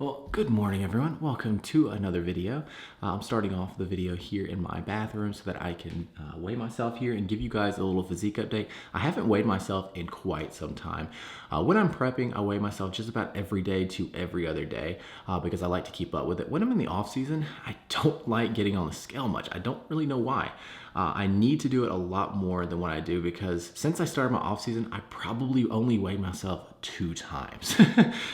Well, good morning everyone. Welcome to another video. I'm starting off the video here in my bathroom so that I can weigh myself here and give you guys a little physique update. I haven't weighed myself in quite some time. When I'm prepping, I weigh myself just about every day to every other day because I like to keep up with it. When I'm in the off season, I don't like getting on the scale much. I don't really know why. I need to do it a lot more than what I do because since I started my off season, I probably only weighed myself 2 times.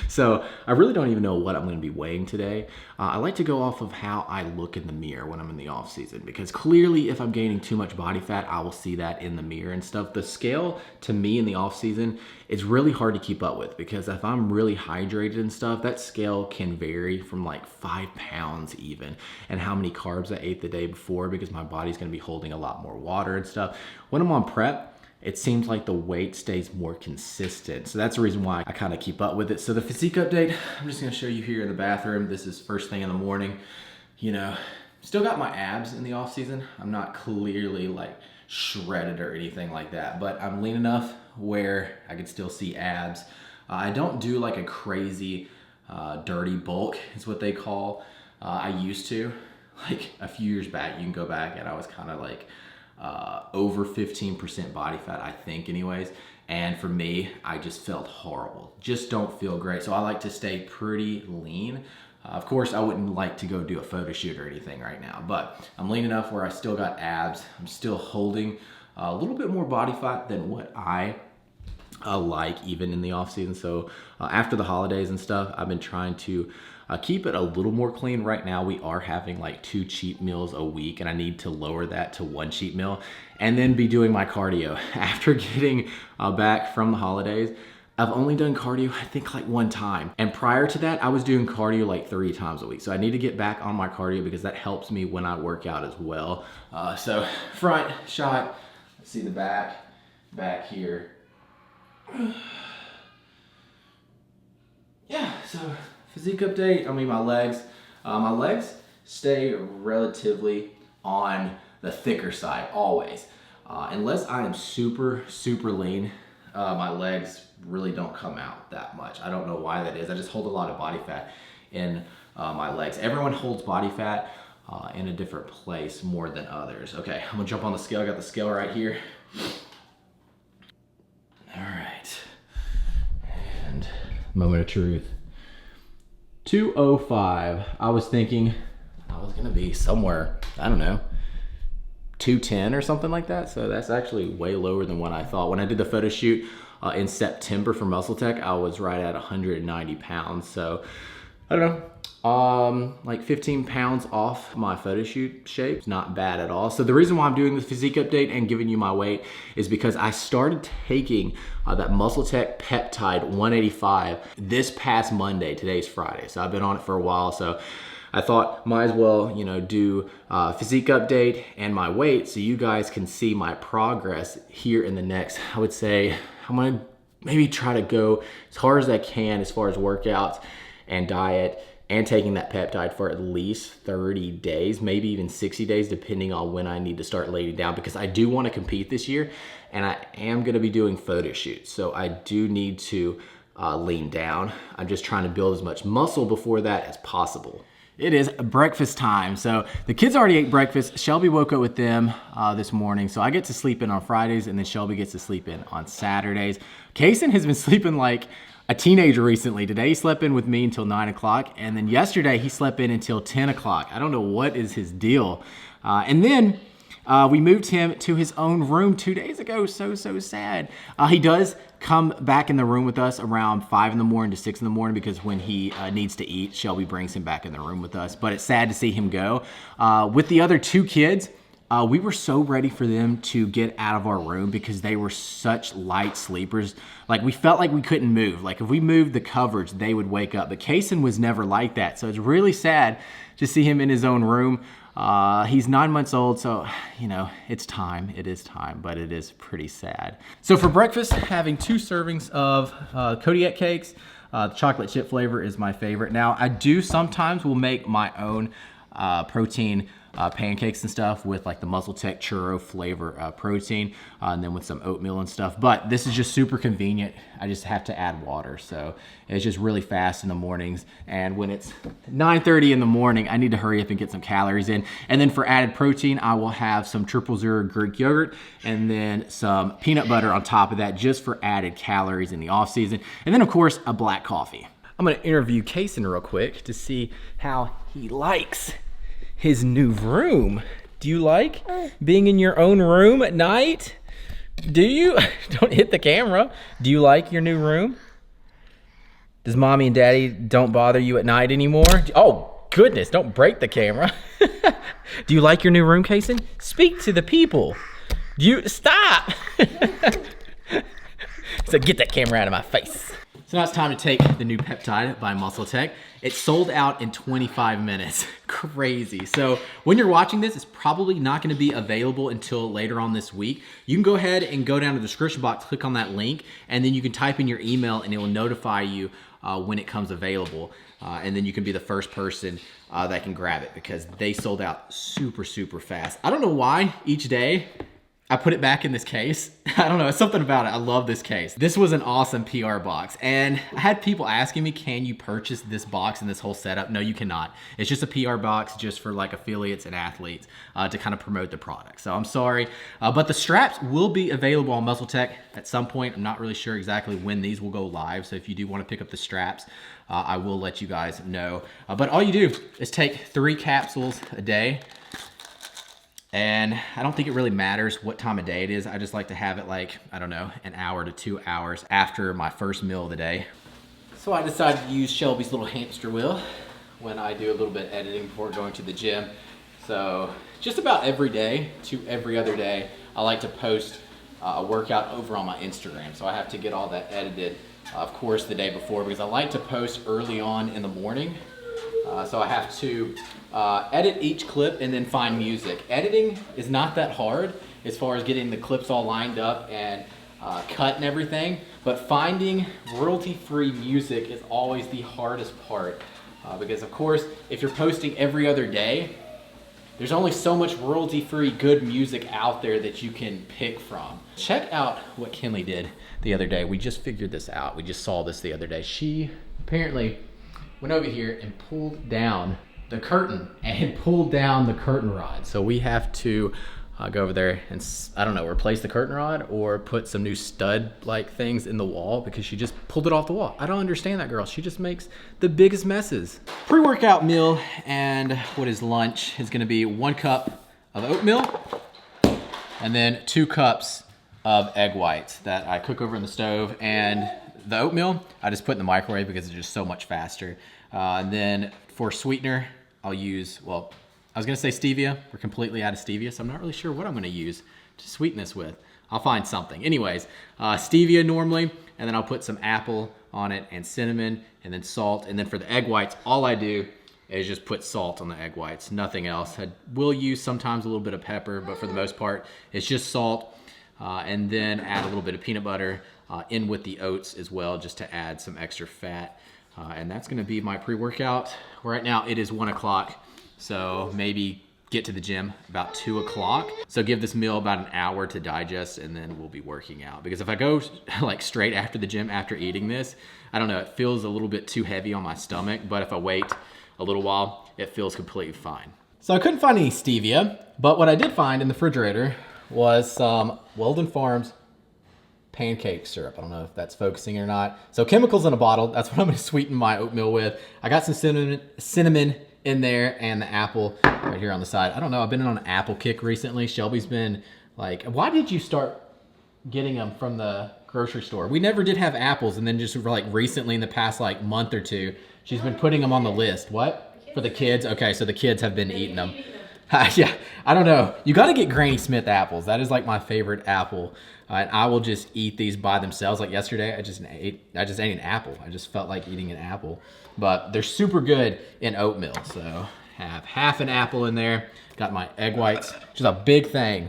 So I really don't even know what I'm going to be weighing today. I like to go off of how I look in the mirror when I'm in the off season because clearly if I'm gaining too much body fat, I will see that in the mirror and stuff. The scale to me in the off season is really hard to keep up with because if I'm really hydrated and stuff, that scale can vary from like 5 pounds even, and how many carbs I ate the day before because my body's going to be holding a lot more water and stuff. When I'm on prep, it seems like the weight stays more consistent. So that's the reason why I kind of keep up with it. So the physique update, I'm just gonna show you here in the bathroom. This is first thing in the morning. You know, still got my abs in the off season. I'm not clearly like shredded or anything like that, but I'm lean enough where I can still see abs. I don't do like a crazy dirty bulk is what they call. I used to, like a few years back, you can go back and I was kind of like, over 15% body fat, I think anyways. And for me, I just felt horrible. Just don't feel great. So I like to stay pretty lean. Of course, I wouldn't like to go do a photo shoot or anything right now, but I'm lean enough where I still got abs. I'm still holding a little bit more body fat than what I like even in the off season. So after the holidays and stuff, I've been trying to keep it a little more clean. Right now we are having like 2 cheat meals a week and I need to lower that to 1 cheat meal and then be doing my cardio. After getting back from the holidays, I've only done cardio I think like 1 time, and prior to that I was doing cardio like 3 times a week. So I need to get back on my cardio because that helps me when I work out as well. So front shot, let's see the back here. Yeah, so physique update. I mean, my legs stay relatively on the thicker side always. Unless I am super lean, my legs really don't come out that much. I don't know why that is. I just hold a lot of body fat in my legs. Everyone holds body fat in a different place more than others. Okay, I'm gonna jump on the scale. I got the scale right here. All right, and moment of truth. 205. I was thinking I was gonna be somewhere, I don't know, 210 or something like that. So that's actually way lower than what I thought. When I did the photo shoot in September for Muscle Tech, I was right at 190 pounds. So I don't know, like 15 pounds off my photo shoot shape. Not bad at all. So the reason why I'm doing this physique update and giving you my weight is because I started taking that Muscle Tech Peptide 185 this past Monday. Today's Friday. So I've been on it for a while. So I thought might as well, you know, do physique update and my weight so you guys can see my progress here in the next, I would say, I'm gonna maybe try to go as hard as I can as far as workouts and diet and taking that peptide for at least 30 days, maybe even 60 days, depending on when I need to start laying down, because I do want to compete this year and I am going to be doing photo shoots. So I do need to lean down. I'm just trying to build as much muscle before that as possible. It is breakfast time. So the kids already ate breakfast. Shelby woke up with them this morning. So I get to sleep in on Fridays and then Shelby gets to sleep in on Saturdays. Kaysen has been sleeping like a teenager recently. Today he slept in with me until 9 o'clock. And then yesterday he slept in until 10 o'clock. I don't know what is his deal. And then we moved him to his own room 2 days ago. So sad. He does come back in the room with us around 5 in the morning to 6 in the morning because when he needs to eat, Shelby brings him back in the room with us. But it's sad to see him go. With the other 2 kids, we were so ready for them to get out of our room because they were such light sleepers. Like we felt like we couldn't move. Like if we moved the coverage, they would wake up. But Kaysen was never like that. So it's really sad to see him in his own room. He's 9 months old, so, you know, it's time. It is time, but it is pretty sad. So for breakfast, having 2 servings of qktugx cakes. The chocolate chip flavor is my favorite. Now, I do sometimes will make my own protein pancakes and stuff with like the MuzzleTech churro flavor protein, and then with some oatmeal and stuff. But this is just super convenient. I just have to add water, so it's just really fast in the mornings. And when it's 9:30 in the morning, I need to hurry up and get some calories in. And then for added protein, I will have some 000 Greek yogurt and then some peanut butter on top of that, just for added calories in the off season. And then of course, a black coffee. I'm gonna interview Kaysen real quick to see how he likes his new room. Do you like being in your own room at night? Do you? Don't hit the camera. Do you like your new room? Does mommy and daddy don't bother you at night anymore? Oh, goodness, don't break the camera. Do you like your new room, Kaysen? Speak to the people. Do you, stop. So get that camera out of my face. So now it's time to take the new peptide by MuzzleTech. It sold out in 25 minutes. Crazy. So when you're watching this, it's probably not going to be available until later on this week. You can go ahead and go down to the description box, click on that link, and then you can type in your email and it will notify you when it comes available. And then you can be the first person that can grab it, because they sold out super, super fast. I don't know why each day I put it back in this case. I don't know, it's something about it. I love this case. This was an awesome PR box. And I had people asking me, can you purchase this box and this whole setup? No, you cannot. It's just a PR box just for like affiliates and athletes to kind of promote the product. So I'm sorry, but the straps will be available on MuzzleTech at some point. I'm not really sure exactly when these will go live. So if you do want to pick up the straps, I will let you guys know. But all you do is take 3 capsules a day. And I don't think it really matters what time of day it is. I just like to have it like, I don't know, an hour to 2 hours after my first meal of the day. So I decided to use Shelby's little hamster wheel when I do a little bit of editing before going to the gym. So just about every day to every other day, I like to post a workout over on my Instagram. So I have to get all that edited, of course, the day before, because I like to post early on in the morning. So I have to edit each clip and then find music. Editing is not that hard as far as getting the clips all lined up and cut and everything, but finding royalty-free music is always the hardest part, because of course, if you're posting every other day, there's only so much royalty-free good music out there that you can pick from. Check out what Kinley did the other day. We just figured this out. We just saw this the other day. She apparently went over here and pulled down the curtain and pulled down the curtain rod. So we have to go over there and, I don't know, replace the curtain rod or put some new stud-like things in the wall, because she just pulled it off the wall. I don't understand that girl. She just makes the biggest messes. Pre-workout meal and what is lunch is gonna be 1 cup of oatmeal and then 2 cups of egg whites that I cook over in the stove. And the oatmeal, I just put in the microwave because it's just so much faster. And then for sweetener, I'll use, well, I was gonna say stevia. We're completely out of stevia, so I'm not really sure what I'm gonna use to sweeten this with. I'll find something. Anyways, stevia normally, and then I'll put some apple on it and cinnamon and then salt. And then for the egg whites, all I do is just put salt on the egg whites, nothing else. I will use sometimes a little bit of pepper, but for the most part, it's just salt. And then add a little bit of peanut butter in with the oats as well, just to add some extra fat. And that's gonna be my pre-workout. Right now it is 1 o'clock, so maybe get to the gym about 2 o'clock. So give this meal about an hour to digest, and then we'll be working out. Because if I go like straight after the gym after eating this, I don't know, it feels a little bit too heavy on my stomach, but if I wait a little while, it feels completely fine. So I couldn't find any stevia, but what I did find in the refrigerator was some Weldon Farms pancake syrup. I don't know if that's focusing or not. So chemicals in a bottle, that's what I'm gonna sweeten my oatmeal with. I got some cinnamon in there and the apple right here on the side. I don't know, I've been on an apple kick recently. Shelby's been like, why did you start getting them from the grocery store? We never did have apples, and then just like recently in the past like month or two, she's been putting them on the list. What? For the kids? Okay, so the kids have been eating them. Yeah, I don't know. You got to get Granny Smith apples. That is like my favorite apple. And I will just eat these by themselves. Like yesterday, I just ate an apple. I just felt like eating an apple. But they're super good in oatmeal. So have half an apple in there. Got my egg whites. Just a big thing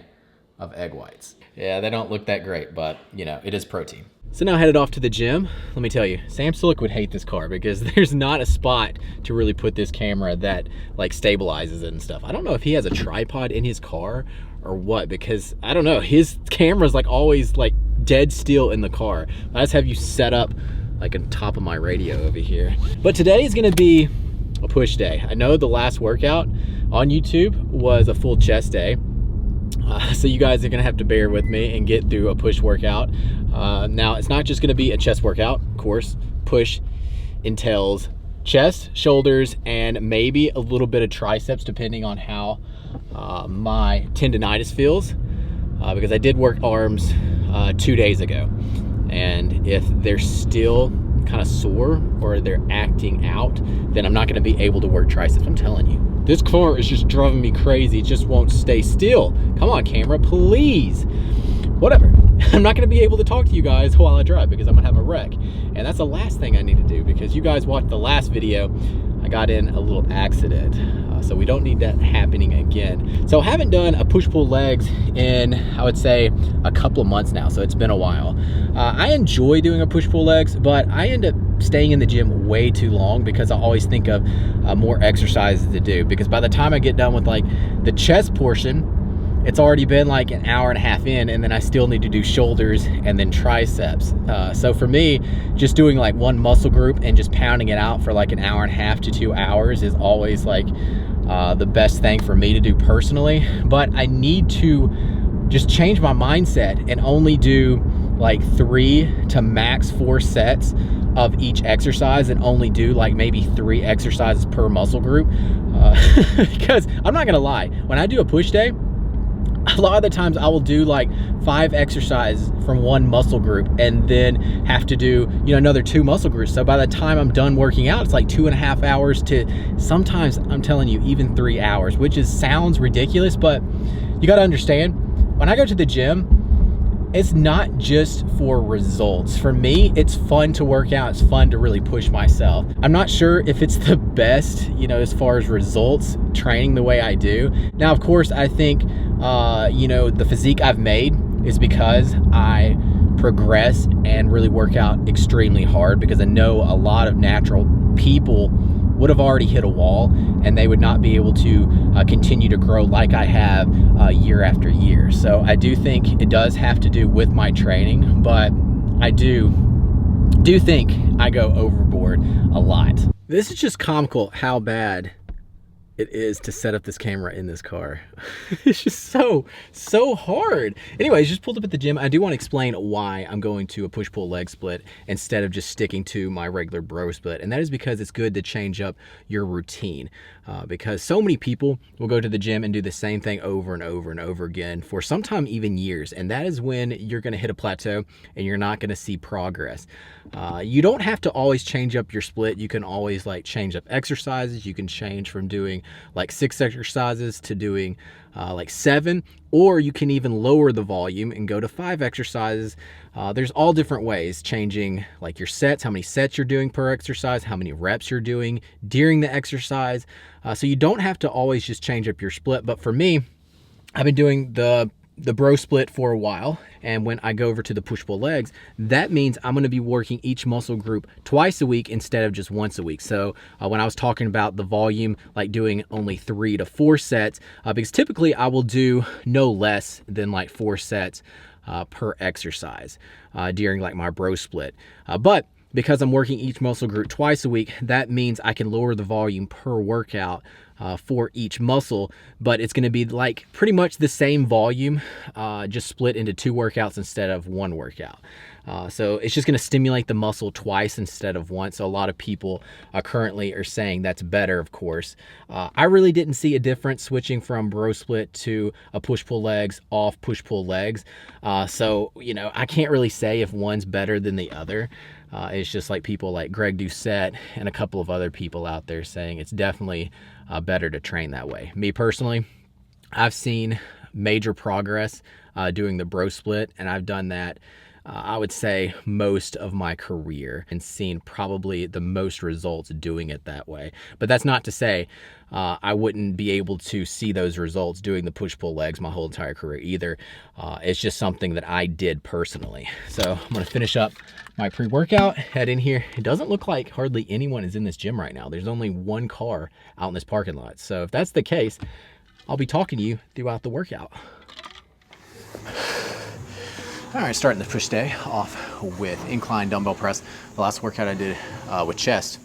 of egg whites. Yeah, they don't look that great, but you know, it is protein. So now headed off to the gym. Let me tell you, Sam Silic would hate this car because there's not a spot to really put this camera that like stabilizes it and stuff. I don't know if he has a tripod in his car or what, because I don't know, his camera's like always like dead still in the car. I just have you set up like on top of my radio over here. But today is gonna be a push day. I know the last workout on YouTube was a full chest day. So you guys are gonna have to bear with me and get through a push workout. Now it's not just gonna be a chest workout, of course. Push entails chest, shoulders, and maybe a little bit of triceps depending on how my tendonitis feels, because I did work arms 2 days ago, and if they're still kind of sore or they're acting out, then I'm not gonna be able to work triceps. I'm telling you, this car is just driving me crazy. It just won't stay still. Come on, camera, please. Whatever. I'm not gonna be able to talk to you guys while I drive because I'm gonna have a wreck. And that's the last thing I need to do, because you guys watched the last video. I got in a little accident. So we don't need that happening again. So I haven't done a push-pull legs in, I would say, a couple of months now. So it's been a while. I enjoy doing a push-pull legs, but I end up staying in the gym way too long because I always think of more exercises to do. Because by the time I get done with like the chest portion, it's already been like an hour and a half in, and then I still need to do shoulders and then triceps. So for me, just doing like one muscle group and just pounding it out for like an hour and a half to 2 hours is always like the best thing for me to do personally. But I need to just change my mindset and only do like 3 to max 4 sets of each exercise, and only do like maybe 3 exercises per muscle group. Because I'm not gonna lie, when I do a push day, a lot of the times I will do like 5 exercises from one muscle group and then have to do, you know, another 2 muscle groups. So by the time I'm done working out, it's like 2.5 hours to sometimes, I'm telling you, even 3 hours, which sounds ridiculous, but you got to understand, when I go to the gym, it's not just for results. For me, it's fun to work out. It's fun to really push myself. I'm not sure if it's the best, you know, as far as results, training the way I do. Now, of course, I think, you know, the physique I've made is because I progress and really work out extremely hard, because I know a lot of natural people would have already hit a wall and they would not be able to continue to grow like I have year after year. So I do think it does have to do with my training, but I do think I go overboard a lot. This is just comical how bad it is to set up this camera in this car. It's just so hard. Anyways, just pulled up at the gym. I do want to explain why I'm going to a push-pull leg split instead of just sticking to my regular bro split. And that is because it's good to change up your routine. Because so many people will go to the gym and do the same thing over and over and over again for sometime even years. And that is when you're gonna hit a plateau and you're not gonna see progress. You don't have to always change up your split. You can always like change up exercises. You can change from doing like 6 exercises to doing like 7, or you can even lower the volume and go to 5 exercises. There's all different ways, changing like your sets, how many sets you're doing per exercise, how many reps you're doing during the exercise. So you don't have to always just change up your split. But for me, I've been doing the bro split for a while, and when I go over to the push-pull legs, that means I'm going to be working each muscle group twice a week instead of just once a week. So when I was talking about the volume, like doing only 3 to 4 sets, because typically I will do no less than like 4 sets per exercise during like my bro split. But because I'm working each muscle group twice a week, that means I can lower the volume per workout for each muscle, but it's going to be like pretty much the same volume, just split into 2 workouts instead of 1 workout. So it's just going to stimulate the muscle twice instead of once. So a lot of people currently are saying that's better, of course. I really didn't see a difference switching from bro split to a push-pull legs off push-pull legs. So, you know, I can't really say if one's better than the other. It's just like people like Greg Doucette and a couple of other people out there saying it's definitely better to train that way. Me personally, I've seen major progress doing the bro split, and I've done that I would say most of my career and seen probably the most results doing it that way. But that's not to say I wouldn't be able to see those results doing the push-pull legs my whole entire career either. It's just something that I did personally. So I'm gonna finish up my pre-workout, head in here. It doesn't look like hardly anyone is in this gym right now. There's only one car out in this parking lot. So if that's the case, I'll be talking to you throughout the workout. All right, starting the push day off with incline dumbbell press. The last workout I did with chest,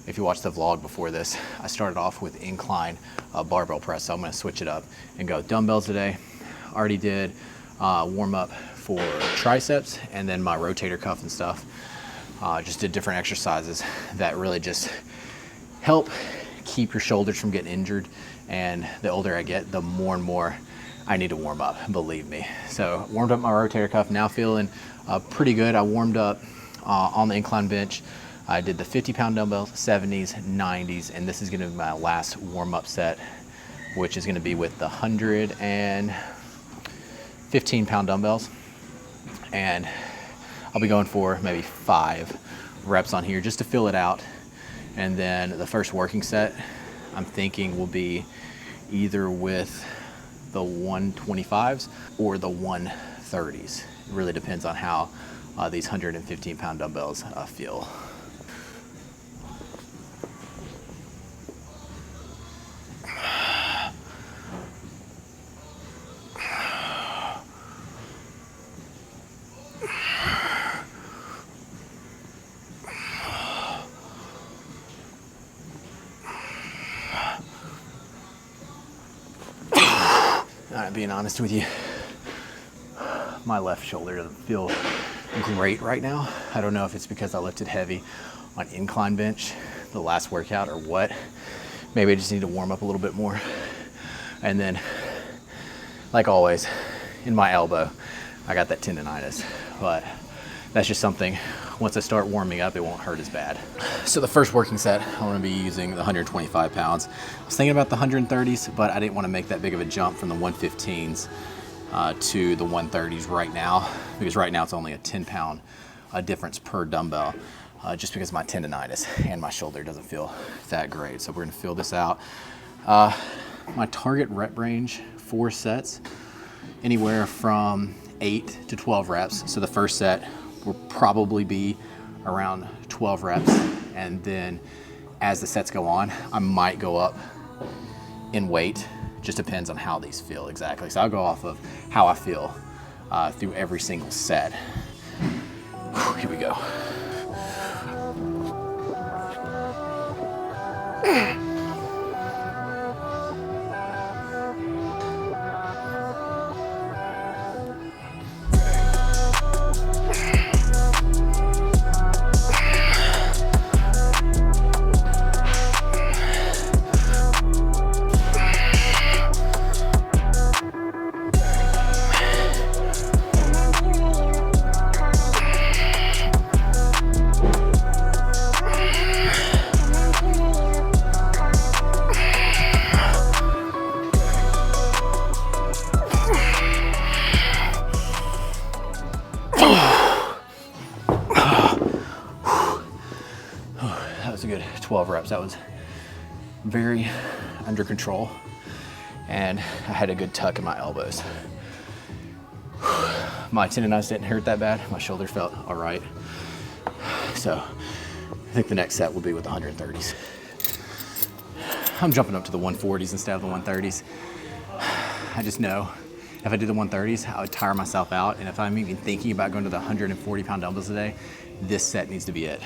if you watched the vlog before this, I started off with incline barbell press. So I'm gonna switch it up and go dumbbells today. Already did warm up for triceps and then my rotator cuff and stuff. Just did different exercises that really just help keep your shoulders from getting injured. And the older I get, the more and more I need to warm up, believe me. So warmed up my rotator cuff, now feeling pretty good. I warmed up on the incline bench. I did the 50-pound dumbbells, 70s, 90s, and this is gonna be my last warm-up set, which is gonna be with the 115-pound dumbbells. And I'll be going for maybe 5 reps on here just to fill it out. And then the first working set, I'm thinking will be either with the 125s or the 130s. It really depends on how these 115-pound dumbbells feel. Being honest with you, my left shoulder doesn't feel great right now. I don't know if it's because I lifted heavy on incline bench the last workout or what. Maybe I just need to warm up a little bit more. And then, like always, in my elbow, I got that tendonitis, but that's just something, once I start warming up, it won't hurt as bad. So the first working set, I'm gonna be using the 125 pounds. I was thinking about the 130s, but I didn't wanna make that big of a jump from the 115s to the 130s right now, because right now it's only a 10-pound difference per dumbbell, just because of my tendonitis and my shoulder doesn't feel that great. So we're gonna fill this out. My target rep range, 4 sets, anywhere from 8 to 12 reps. So the first set will probably be around 12 reps. And then as the sets go on, I might go up in weight. Just depends on how these feel exactly. So I'll go off of how I feel through every single set. Here we go. That was a good 12 reps. That was very under control, and I had a good tuck in my elbows. My tendonitis didn't hurt that bad. My shoulder felt all right. So I think the next set will be with the 130s. I'm jumping up to the 140s instead of the 130s. I just know if I do the 130s, I would tire myself out. And if I'm even thinking about going to the 140-pound dumbbells today, this set needs to be it.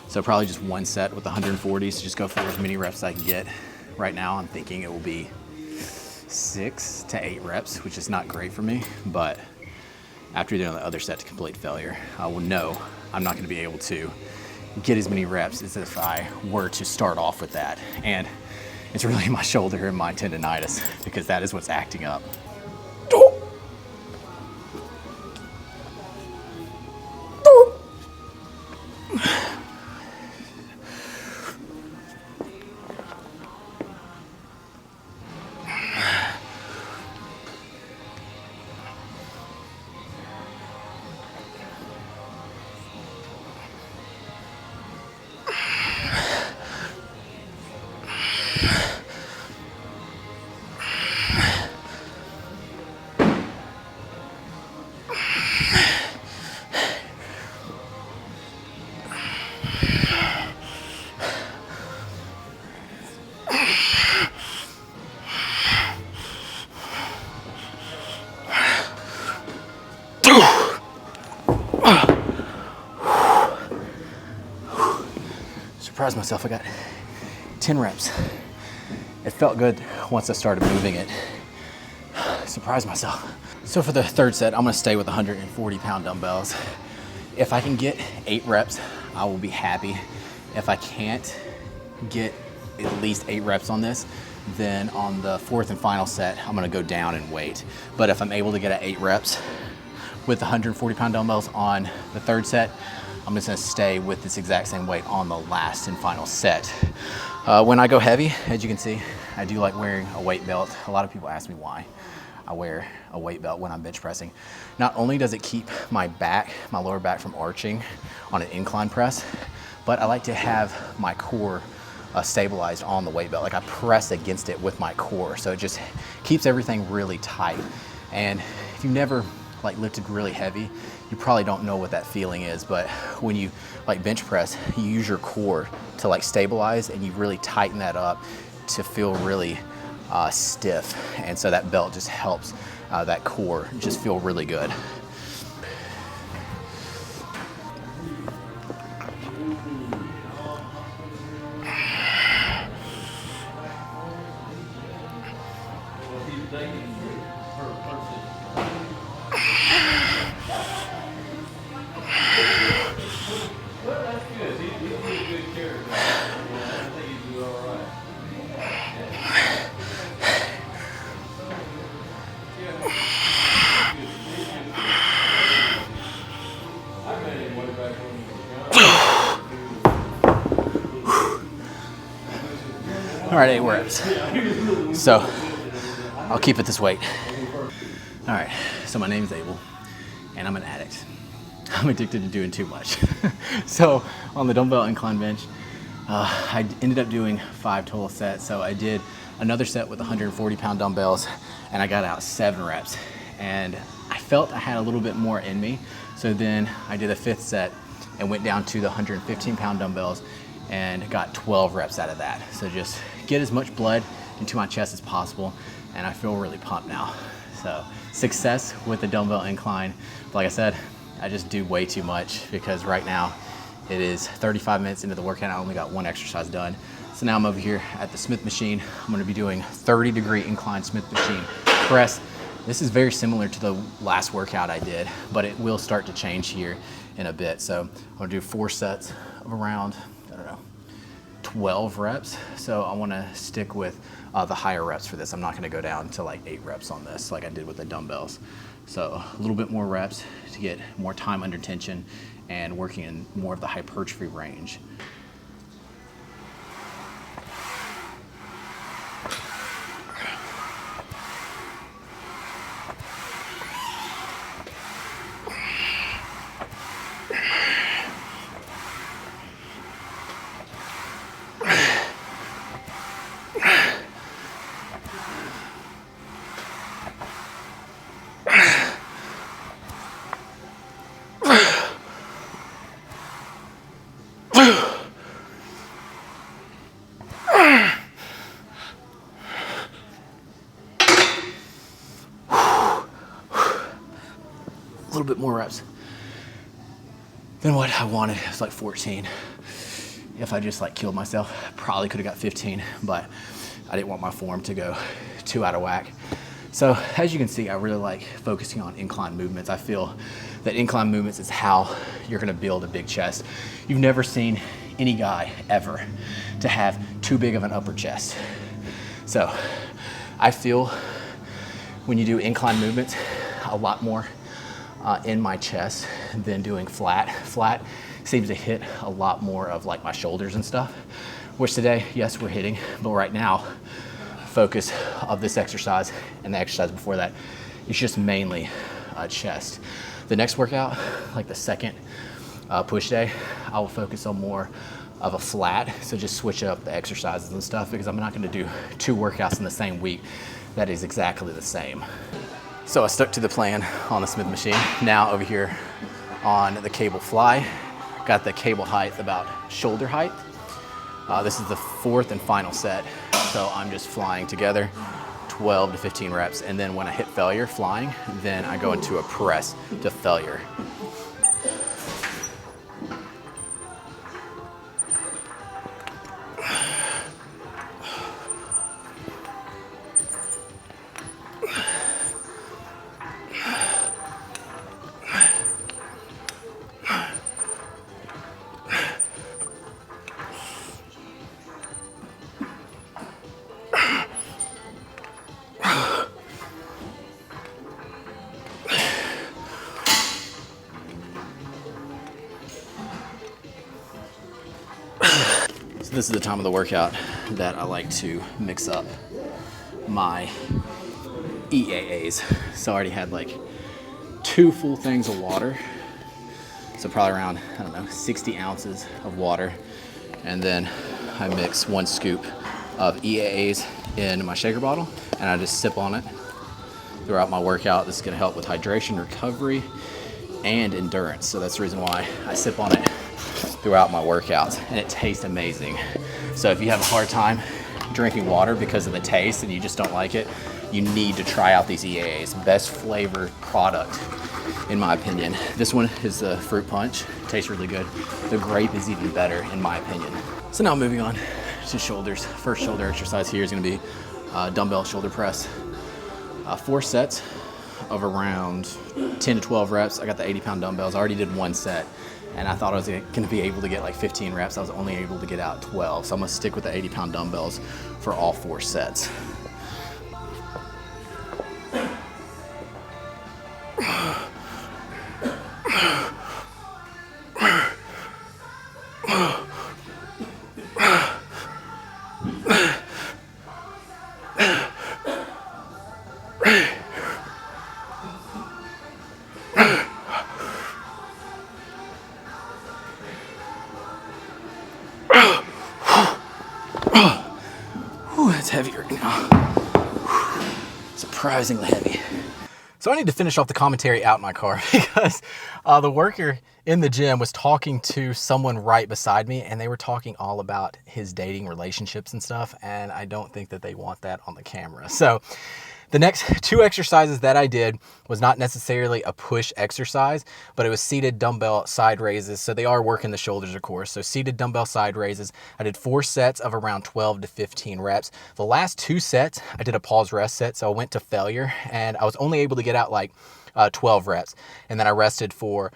So probably just one set with the 140s, just go for as many reps as I can get. Right now, I'm thinking it will be 6 to 8 reps, which is not great for me, but after doing the other set to complete failure, I will know I'm not gonna be able to get as many reps as if I were to start off with that. And it's really my shoulder and my tendonitis, because that is what's acting up. surprised myself. I got 10 reps. It felt good once I started moving it. Surprised myself. So for the third set, I'm gonna stay with 140-pound dumbbells. If I can get 8 reps, I will be happy. If I can't get at least 8 reps on this, then on the fourth and final set, I'm gonna go down in weight. But if I'm able to get at 8 reps with 140-pound dumbbells on the third set, I'm just gonna stay with this exact same weight on the last and final set. When I go heavy, as you can see, I do like wearing a weight belt. A lot of people ask me why I wear a weight belt when I'm bench pressing. Not only does it keep my back, my lower back from arching on an incline press, but I like to have my core stabilized on the weight belt. Like I press against it with my core. So it just keeps everything really tight. And if you've never like lifted really heavy, you probably don't know what that feeling is. But when you like bench press, you use your core to like stabilize and you really tighten that up to feel really stiff. And so that belt just helps that core just feel really good. All right, 8 reps. So I'll keep it this weight. All right, so my name is Abel and I'm an addict. I'm addicted to doing too much. So on the dumbbell incline bench, I ended up doing 5 total sets. So I did another set with 140-pound dumbbells and I got out 7 reps. And I felt I had a little bit more in me. So then I did a 5th set and went down to the 115-pound dumbbells and got 12 reps out of that. So just get as much blood into my chest as possible, and I feel really pumped now. So success with the dumbbell incline. But like I said, I just do way too much because right now it is 35 minutes into the workout. I only got 1 exercise done. So now I'm over here at the Smith machine. I'm gonna be doing 30-degree incline Smith machine press. This is very similar to the last workout I did, but it will start to change here in a bit. So I'm gonna do 4 sets of around, 12 reps. So I wanna stick with the higher reps for this. I'm not gonna go down to like 8 reps on this like I did with the dumbbells. So a little bit more reps to get more time under tension and working in more of the hypertrophy range. A little bit more reps than what I wanted. It was like 14. If I just like killed myself, probably could have got 15, but I didn't want my form to go too out of whack. So as you can see, I really like focusing on incline movements. I feel that incline movements is how you're gonna build a big chest. You've never seen any guy ever to have too big of an upper chest. So I feel when you do incline movements, a lot more in my chest than doing flat. Flat seems to hit a lot more of like my shoulders and stuff, which today, yes, we're hitting, but right now, focus of this exercise and the exercise before that is just mainly chest. The next workout, like the second push day, I will focus on more of a flat, so just switch up the exercises and stuff because I'm not gonna do 2 workouts in the same week that is exactly the same. So I stuck to the plan on the Smith machine. Now over here on the cable fly, got the cable height about shoulder height. This is the 4th and final set. So I'm just flying together, 12 to 15 reps. And then when I hit failure flying, then I go into a press to failure. This is the time of the workout that I like to mix up my EAAs. So I already had like 2 full things of water. So probably around, I don't know, 60 ounces of water. And then I mix 1 scoop of EAAs in my shaker bottle and I just sip on it throughout my workout. This is gonna help with hydration, recovery, and endurance. So that's the reason why I sip on it throughout my workouts, and it tastes amazing. So if you have a hard time drinking water because of the taste and you just don't like it, you need to try out these EAAs. Best flavored product, in my opinion. This one is the fruit punch. Tastes really good. The grape is even better, in my opinion. So now moving on to shoulders. First shoulder exercise here is gonna be dumbbell shoulder press. 4 sets of around 10 to 12 reps. I got the 80-pound dumbbells. I already did 1 set, and I thought I was gonna be able to get like 15 reps. I was only able to get out 12. So I'm gonna stick with the 80-pound dumbbells for all 4 sets. It's heavy right now. Surprisingly heavy. So I need to finish off the commentary out in my car because the worker in the gym was talking to someone right beside me, and they were talking all about his dating relationships and stuff, and I don't think that they want that on the camera. So the next 2 exercises that I did was not necessarily a push exercise, but it was seated dumbbell side raises. So they are working the shoulders, of course. So seated dumbbell side raises. I did 4 sets of around 12 to 15 reps. The last 2 sets, I did a pause rest set. So I went to failure and I was only able to get out like 12 reps. And then I rested for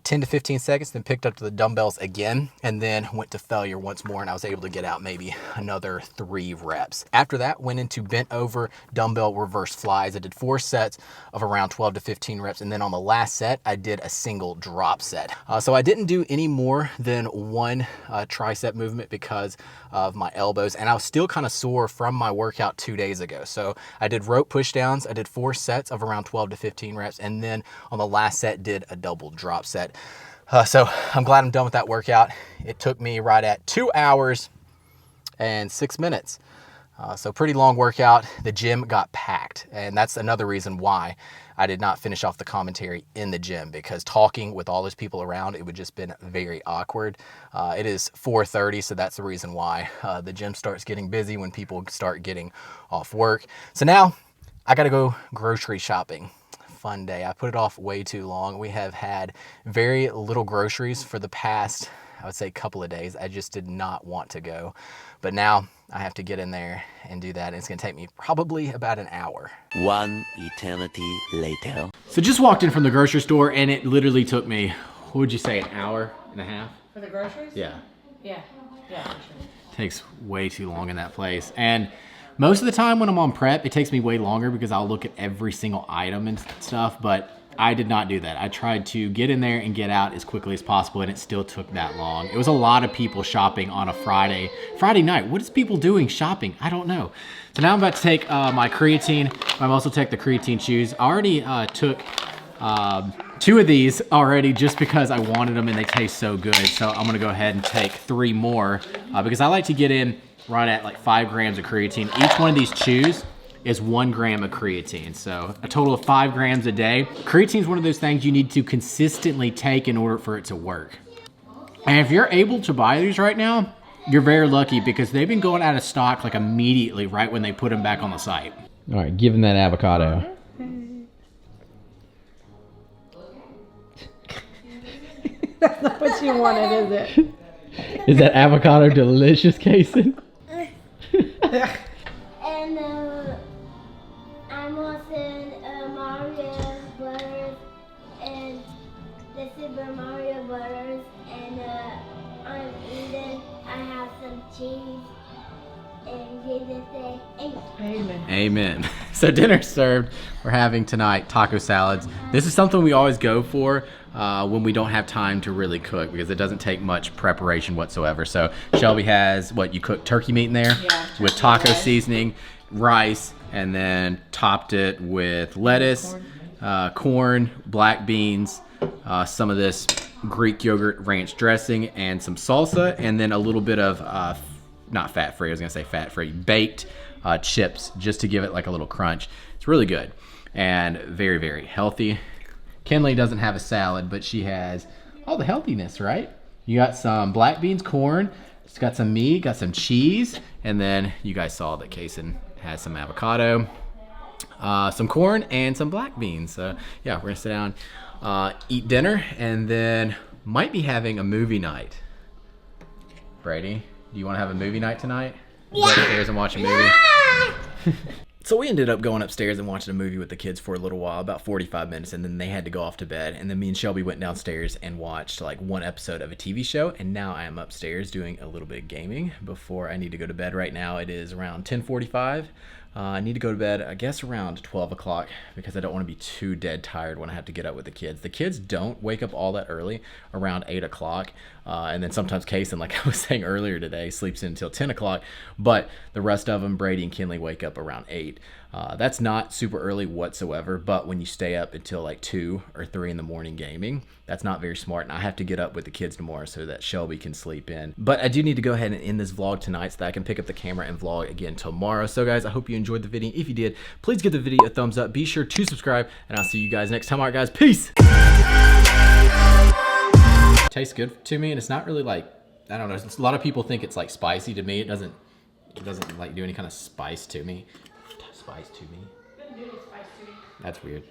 10 to 15 seconds, then picked up to the dumbbells again, and then went to failure once more, and I was able to get out maybe another 3 reps. After that, went into bent over dumbbell reverse flies. I did 4 sets of around 12 to 15 reps, and then on the last set, I did a single drop set. So I didn't do any more than 1 tricep movement because of my elbows, and I was still kind of sore from my workout 2 days ago. So I did rope push downs. I did 4 sets of around 12 to 15 reps, and then on the last set, did a double drop set. So I'm glad I'm done with that workout. It took me right at 2 hours and 6 minutes. So pretty long workout. The gym got packed, and that's another reason why I did not finish off the commentary in the gym, because talking with all those people around, it would just been very awkward. It is 4:30, so that's the reason why the gym starts getting busy when people start getting off work. So now I got to go grocery shopping. Fun day. I put it off way too long. We have had very little groceries for the past, I would say, couple of days. I just did not want to go, but now I have to get in there and do that, and it's gonna take me probably about an hour. 1 eternity later. So just walked in from the grocery store, and it literally took me, what would you say, an hour and a half? For the groceries? Yeah. Yeah, for sure. Takes way too long in that place. And most of the time when I'm on prep, it takes me way longer because I'll look at every single item and stuff, but I did not do that. I tried to get in there and get out as quickly as possible, and it still took that long. It was a lot of people shopping on a Friday night. What is people doing shopping? I don't know. So now I'm about to take my creatine. I'm also take the creatine chews. I already took 2 of these already just because I wanted them and they taste so good. So I'm gonna go ahead and take 3 more because I like to get in right at like 5 grams of creatine. Each one of these chews is 1 gram of creatine. So a total of 5 grams a day. Creatine is one of those things you need to consistently take in order for it to work. And if you're able to buy these right now, you're very lucky because they've been going out of stock like immediately right when they put them back on the site. All right, give them that avocado. That's not what you wanted, is it? Is that avocado delicious, Kason? And I'm watching Mario Brothers and the Super Mario Brothers, and I'm eating. I have some cheese In Jesus' name, amen. Amen. Amen. So dinner served. We're having tonight taco salads. This is something we always go for when we don't have time to really cook because it doesn't take much preparation whatsoever. So Shelby has you cook turkey meat in there with taco seasoning, rice, and then topped it with lettuce, corn, black beans, some of this Greek yogurt ranch dressing, and some salsa, and then a little bit of not fat-free, I was gonna say fat-free, baked chips just to give it like a little crunch. It's really good and very, very healthy. Kinley doesn't have a salad, but she has all the healthiness, right? You got some black beans, corn, it's got some meat, got some cheese, and then you guys saw that Kason has some avocado, some corn, and some black beans. So yeah, we're gonna sit down, eat dinner, and then might be having a movie night. Brady, do you want to have a movie night tonight? Go upstairs and watch a movie? So we ended up going upstairs and watching a movie with the kids for a little while, about 45 minutes, and then they had to go off to bed. And then me and Shelby went downstairs and watched like one episode of a TV show. And now I am upstairs doing a little bit of gaming before I need to go to bed. Right now it is around 10:45. I need to go to bed, I guess, around 12 o'clock because I don't want to be too dead tired when I have to get up with the kids. The kids don't wake up all that early, around 8 o'clock. And then sometimes Kason, like I was saying earlier today, sleeps in until 10 o'clock. But the rest of them, Brady and Kinley, wake up around 8. That's not super early whatsoever, but when you stay up until like 2 or 3 in the morning gaming, that's not very smart. And I have to get up with the kids tomorrow so that Shelby can sleep in. But I do need to go ahead and end this vlog tonight so that I can pick up the camera and vlog again tomorrow. So guys, I hope you enjoyed the video. If you did, please give the video a thumbs up. Be sure to subscribe, and I'll see you guys next time. All right, guys, peace. Tastes good to me, and it's not really like, I don't know, a lot of people think it's like spicy. To me, it doesn't like do any kind of spice to me. Spice to me. That's weird.